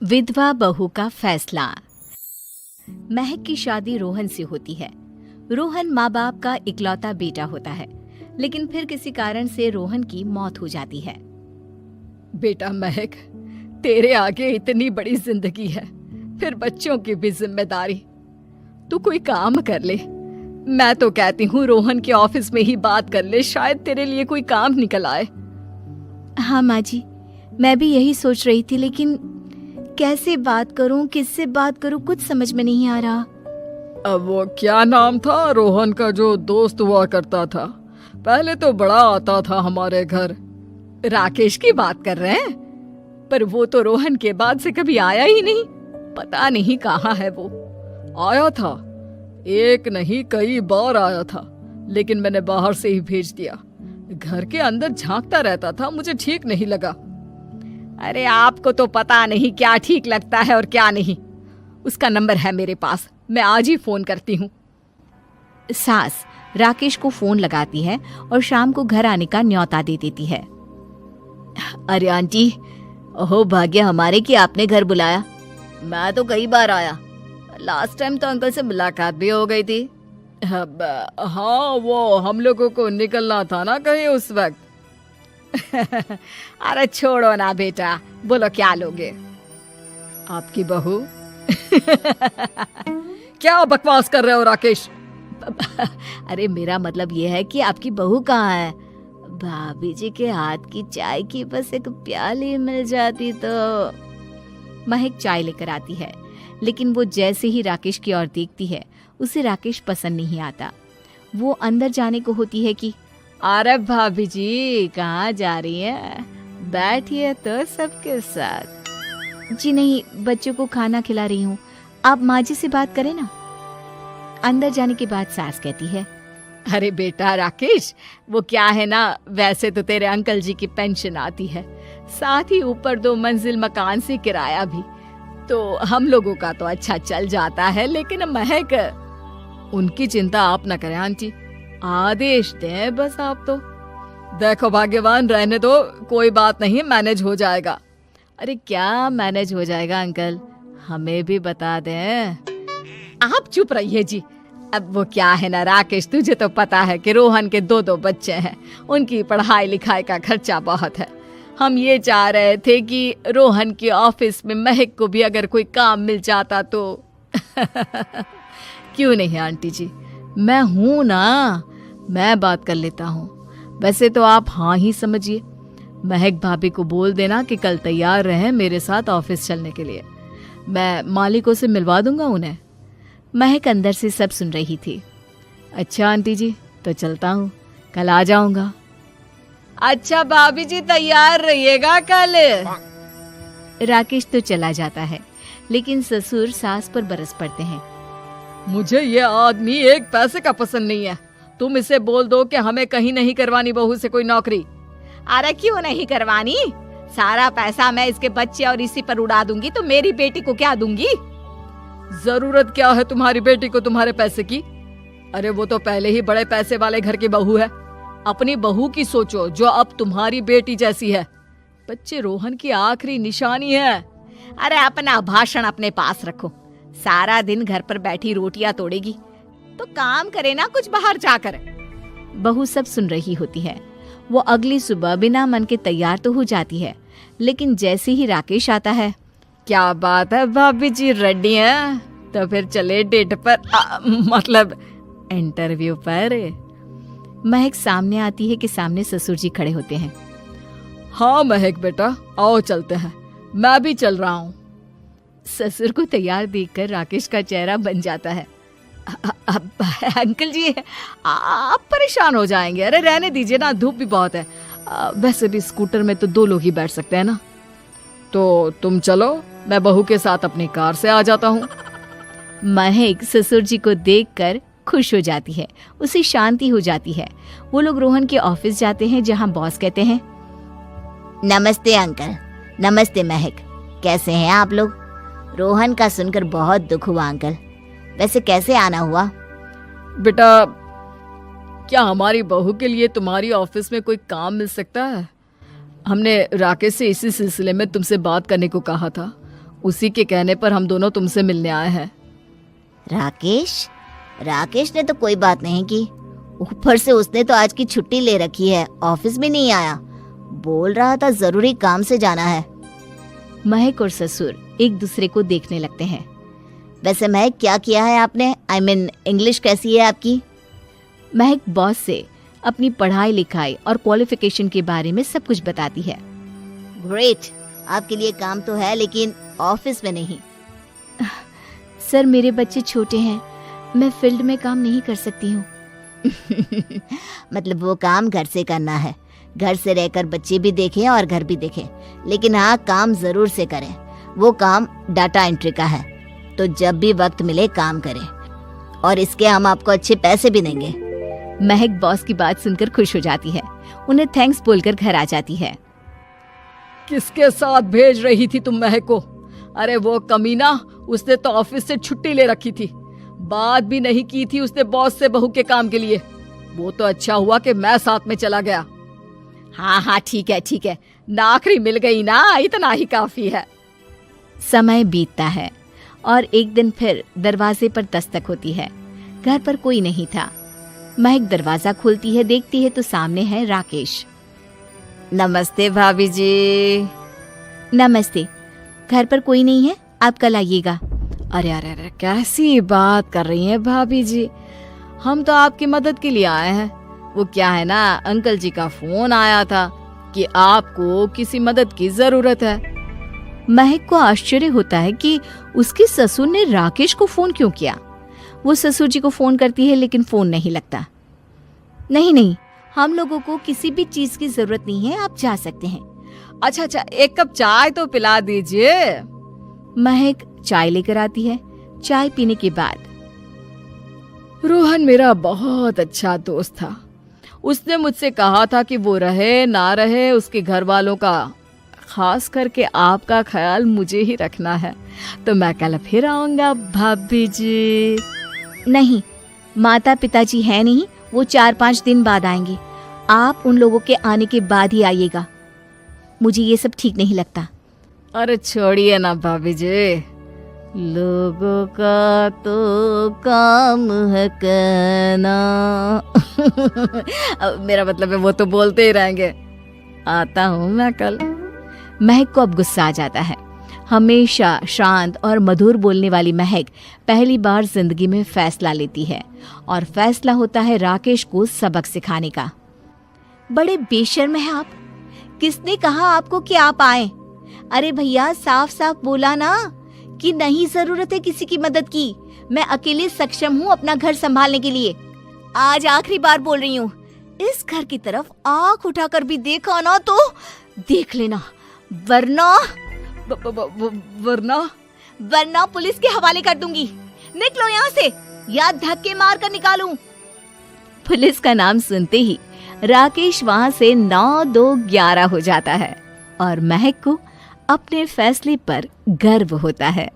विधवा बहू का फैसला। महक की शादी रोहन से होती है। रोहन माँ बाप का इकलौता बेटा होता है, लेकिन फिर किसी कारण से रोहन की मौत हो जाती है। बेटा महक, तेरे आगे इतनी बड़ी जिंदगी है, फिर बच्चों की भी जिम्मेदारी। तू कोई काम कर ले। मैं तो कहती हूँ रोहन के ऑफिस में ही बात कर ले, शायद तेरे लिए कोई काम निकल आए। हाँ माँ जी, मैं भी यही सोच रही थी, लेकिन कैसे बात करूं, किससे बात करूं, कुछ समझ में नहीं आ रहा। अब वो क्या नाम था रोहन का जो दोस्त हुआ करता था, पहले तो बड़ा आता था हमारे घर। राकेश की बात कर रहे हैं? पर वो तो रोहन के बाद से कभी आया ही नहीं, पता नहीं कहाँ है वो। आया था, एक नहीं कई बार आया था, लेकिन मैंने बाहर से ही भेज दिया। घर के अंदर झांकता रहता था, मुझे ठीक नहीं लगा। अरे आपको तो पता नहीं क्या ठीक लगता है और क्या नहीं। उसका नंबर है मेरे पास, मैं आज ही फोन करती हूँ। सास राकेश को फोन लगाती है और शाम को घर आने का न्योता दे देती है। अरे आंटी, ओहो भाग्य हमारे कि आपने घर बुलाया। मैं तो कई बार आया, लास्ट टाइम तो अंकल से मुलाकात भी हो गई थी। हाँ, वो हम लोगों को निकलना था ना कहीं उस वक्त। अरे छोड़ो ना बेटा, बोलो क्या लोगे? आपकी बहू। क्या बकवास कर रहे हो राकेश? अरे मेरा मतलब ये है कि आपकी बहू कहाँ है? भाभी जी के हाथ की चाय की बस एक प्याली मिल जाती तो। महक चाय लेकर आती है, लेकिन वो जैसे ही राकेश की ओर देखती है, उसे राकेश पसंद नहीं आता। वो अंदर जाने को होती है कि अरे भाभी जी कहाँ जा रही हैं? बैठिए तो सबके साथ। जी नहीं, बच्चों को खाना खिला रही हूँ, आप माँ जी से बात करें ना। अंदर जाने के बाद सास कहती है, अरे बेटा राकेश, वो क्या है ना, वैसे तो तेरे अंकल जी की पेंशन आती है, साथ ही ऊपर 2 मंजिल मकान से किराया भी, तो हम लोगों का तो अच्छा चल जाता है। लेकिन महक, उनकी चिंता आप न करें आंटी, आदेश दें बस आप तो। देखो भाग्यवान, रहने दो, कोई बात नहीं, मैनेज हो जाएगा। अरे क्या मैनेज हो जाएगा अंकल, हमें भी बता दें। आप चुप रहिए जी। अब वो क्या है ना राकेश, तुझे तो पता है कि रोहन के 2 बच्चे हैं, उनकी पढ़ाई लिखाई का खर्चा बहुत है। हम ये चाह रहे थे कि रोहन के ऑफिस में महक को भी अगर कोई काम मिल जाता तो। क्यों नहीं आंटी जी, मैं हूं ना, मैं बात कर लेता हूँ। वैसे तो आप हाँ ही समझिए। महक भाभी को बोल देना कि कल तैयार रहें मेरे साथ ऑफिस चलने के लिए। मैं मालिकों से मिलवा दूंगा उन्हें। महक अंदर से सब सुन रही थी। अच्छा आंटी जी, तो चलता हूँ, कल आ जाऊंगा। अच्छा भाभी जी, तैयार रहिएगा कल। राकेश तो चला जाता है, लेकिन ससुर सास पर बरस पड़ते हैं। मुझे ये आदमी एक पैसे का पसंद नहीं है। तुम इसे बोल दो कि हमें कहीं नहीं करवानी बहू से कोई नौकरी। अरे क्यों नहीं करवानी? सारा पैसा मैं इसके बच्चे और इसी पर उड़ा दूंगी, तो मेरी बेटी को क्या दूंगी? जरूरत क्या है तुम्हारी बेटी को तुम्हारे पैसे की? अरे वो तो पहले ही बड़े पैसे वाले घर की बहू है। अपनी बहू की सोचो जो अब तुम्हारी बेटी जैसी है। बच्चे रोहन की आखिरी निशानी है। अरे अपना भाषण अपने पास रखो। सारा दिन घर पर बैठी रोटियां तोड़ेगी, तो काम करे ना कुछ बाहर जाकर। बहू सब सुन रही होती है। वो अगली सुबह बिना मन के तैयार तो हो जाती है, लेकिन जैसे ही राकेश आता है, क्या बात है भाभी जी, रेडी हैं? तो फिर चले डेट पर, मतलब इंटरव्यू पर। महक सामने आती है कि सामने ससुर जी खड़े होते हैं। हाँ महक बेटा, आओ चलते हैं, मैं भी चल रहा हूँ। ससुर को तैयार देखकर राकेश का चेहरा बन जाता है। अंकल जी, आप परेशान हो जाएंगे। अरे रहने दीजिए ना, धूप भी बहुत है। वैसे भी स्कूटर में तो 2 लोग ही बैठ सकते हैं ना। तो तुम चलो, मैं बहू के साथ अपनी कार से आ जाता हूँ। महक ससुर जी को देखकर खुश हो जाती है, उसे शांति हो जाती है। वो लोग रोहन के ऑफिस जाते हैं, जहाँ बॉस कहते हैं, नमस्ते अंकल। नमस्ते महक, कैसे हैं आप लोग? रोहन का सुनकर बहुत दुख हुआ अंकल। वैसे कैसे आना हुआ? बेटा, क्या हमारी बहू के लिए तुम्हारी ऑफिस में कोई काम मिल सकता है? हमने राकेश से इसी सिलसिले में तुमसे बात करने को कहा था। उसी के कहने पर हम दोनों तुमसे मिलने आए हैं। राकेश ने तो कोई बात नहीं की, ऊपर से उसने तो आज की छुट्टी ले रखी है, ऑफिस भी नहीं आया। बोल रहा था जरूरी काम से जाना है। महक और ससुर एक दूसरे को देखने लगते हैं। वैसे महक, क्या किया है आपने? I mean, इंग्लिश कैसी है आपकी? महक बॉस से अपनी पढ़ाई लिखाई और क्वालिफिकेशन के बारे में सब कुछ बताती है। ग्रेट, आपके लिए काम तो है लेकिन ऑफिस में नहीं। सर, मेरे बच्चे छोटे हैं, मैं फील्ड में काम नहीं कर सकती हूँ। मतलब वो काम घर से करना है, घर से रहकर बच्चे भी देखें और घर भी देखें, लेकिन हाँ, काम जरूर से करें। वो काम डाटा एंट्री का है, तो जब भी वक्त मिले काम करें, और इसके हम आपको अच्छे पैसे भी देंगे। महक बॉस की बात सुनकर खुश हो जाती है, उन्हें थैंक्स बोलकर घर आ जाती है। किसके साथ भेज रही थी तुम महक को? अरे वो कमीना, उसने तो ऑफिस से छुट्टी ले रखी थी, बात भी नहीं की थी उसने बॉस से बहू के काम के लिए। वो तो अच्छा हुआ कि मैं साथ में चला गया। हाँ ठीक है, नौकरी मिल गई ना, इतना ही काफी है। समय बीतता है और एक दिन फिर दरवाजे पर दस्तक होती है। घर पर कोई नहीं था। महक दरवाजा खोलती है, देखती है तो सामने है राकेश। नमस्ते भाभी जी। नमस्ते, घर पर कोई नहीं है, आप कल आइएगा। अरे अरे अरे, कैसी बात कर रही हैं भाभी जी, हम तो आपकी मदद के लिए आए हैं। वो क्या है ना, अंकल जी का फोन आया था कि आपको किसी मदद की जरूरत है। महक को आश्चर्य होता है कि उसके ससुर ने राकेश को फोन क्यों किया। वो ससुर जी को फोन करती है लेकिन फोन नहीं लगता। नहीं, हम लोगों को किसी भी चीज की जरूरत नहीं है, आप जा सकते हैं। अच्छा, एक कप चाय तो पिला दीजिए। महक चाय लेकर आती है। चाय पीने के बाद, रोहन मेरा बहुत अच्छा दोस्त था, उसने मुझसे कहा था कि वो रहे ना रहे, उसके घर वालों का, खास करके आपका ख्याल मुझे ही रखना है, तो मैं कल फिर आऊंगा भाभी जी। नहीं, माता पिताजी है नहीं, वो 4-5 दिन बाद आएंगे। आप उन लोगों के आने के बाद ही आइएगा, मुझे ये सब ठीक नहीं लगता। अरे छोड़िए ना भाभी जी, लोगों का तो काम है कहना। मेरा मतलब है वो तो बोलते ही रहेंगे। आता हूँ मैं कल। महक को अब गुस्सा आ जाता है। हमेशा शांत और मधुर बोलने वाली महक पहली बार जिंदगी में फैसला लेती है, और फैसला होता है राकेश को सबक सिखाने का। बड़े बेशर्म हैं आप, किसने कहा आपको कि आप आए? अरे भैया, साफ साफ बोला ना कि नहीं जरूरत है किसी की मदद की, मैं अकेले सक्षम हूँ अपना घर संभालने के लिए। आज आखिरी बार बोल रही हूँ, इस घर की तरफ आंख उठाकर भी देखा ना तो देख लेना, वरना पुलिस के हवाले कर दूंगी। निकलो यहाँ से, या धक्के मार कर निकालूं। पुलिस का नाम सुनते ही राकेश वहां से 9-2-11 हो जाता है और महक को अपने फैसले पर गर्व होता है।